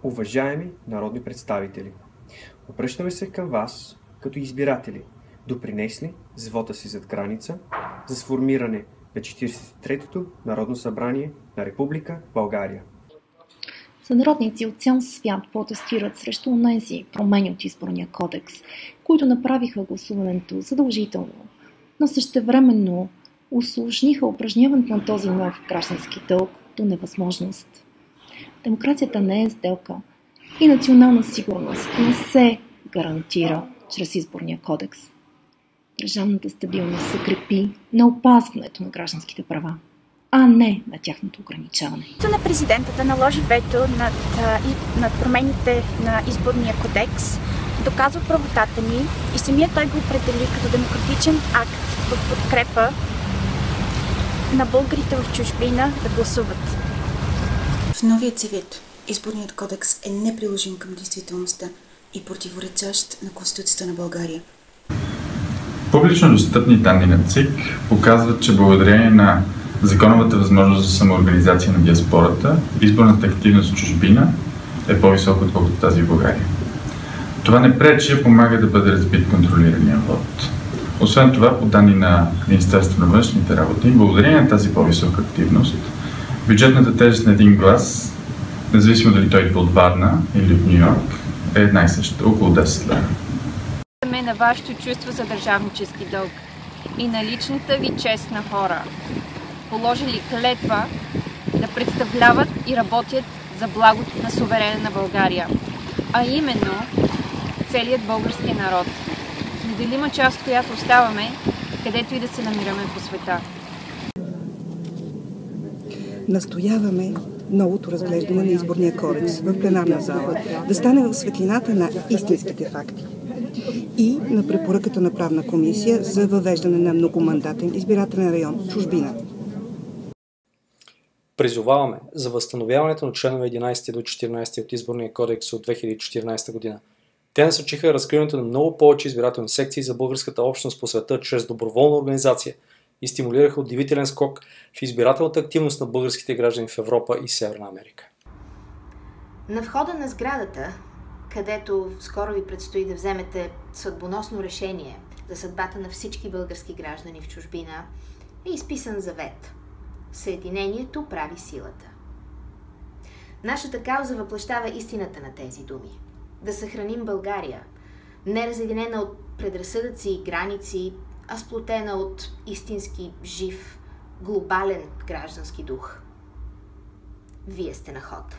Уважаеми народни представители, обръщаме се към вас като избиратели, допринесли с вота си зад граница за сформиране на 43-то Народно събрание на Република България. Сънародници от цял свят протестират срещу онези промени от изборния кодекс, които направиха гласуването задължително, но същевременно усложниха упражняването на този нов граждански дълг до невъзможност. Демокрацията не е сделка и национална сигурност не се гарантира чрез изборния кодекс. Държавната стабилност се крепи на опазването на гражданските права, а не на тяхното ограничаване. На президента да наложи вето над промените на изборния кодекс доказва правотата ни и самият той го определи като демократичен акт в подкрепа на българите в чужбина да гласуват. В новият си вид изборният кодекс е неприложим към действителността и противоречащ на Конституцията на България. Публично достъпни данни на ЦИК показват, че благодарение на законовата възможност за самоорганизация на диаспората, изборната активност в чужбина е по-висока, отколкото тази в България. Това не пречи, а помага да бъде разбит контролирания вод. Освен това, по данни на Министерството на външните работи, благодарение на тази по-висока активност, бюджетната тежест на един глас, независимо дали той идва от Варна или от Ню-Йорк, е една и съща, около 10 лева. На вашето чувство за държавнически дълг и на личната ви чест на хора, положили клетва да представляват и работят за благото на суверена на България, а именно целият български народ, неделима част, която оставаме, където и да се намираме по света. Настояваме новото разглеждане на изборния кодекс в пленарна зала да стане в светлината на истинските факти и на препоръката на правна комисия за въвеждане на многомандатен избирателен район чужбина. Призоваваме за възстановяването на членове 11 до 14 от изборния кодекс от 2014 година. Те насърчиха разкриването на много повече избирателни секции за българската общност по света чрез доброволна организация и стимулираха удивителен скок в избирателната активност на българските граждани в Европа и Северна Америка. На входа на сградата, където скоро ви предстои да вземете съдбоносно решение за съдбата на всички български граждани в чужбина, е изписан завет. Съединението прави силата. Нашата кауза въплъщава истината на тези думи. Да съхраним България, не разединена от предразсъдъци и граници, а сплотена от истински жив, глобален граждански дух. Вие сте на ход.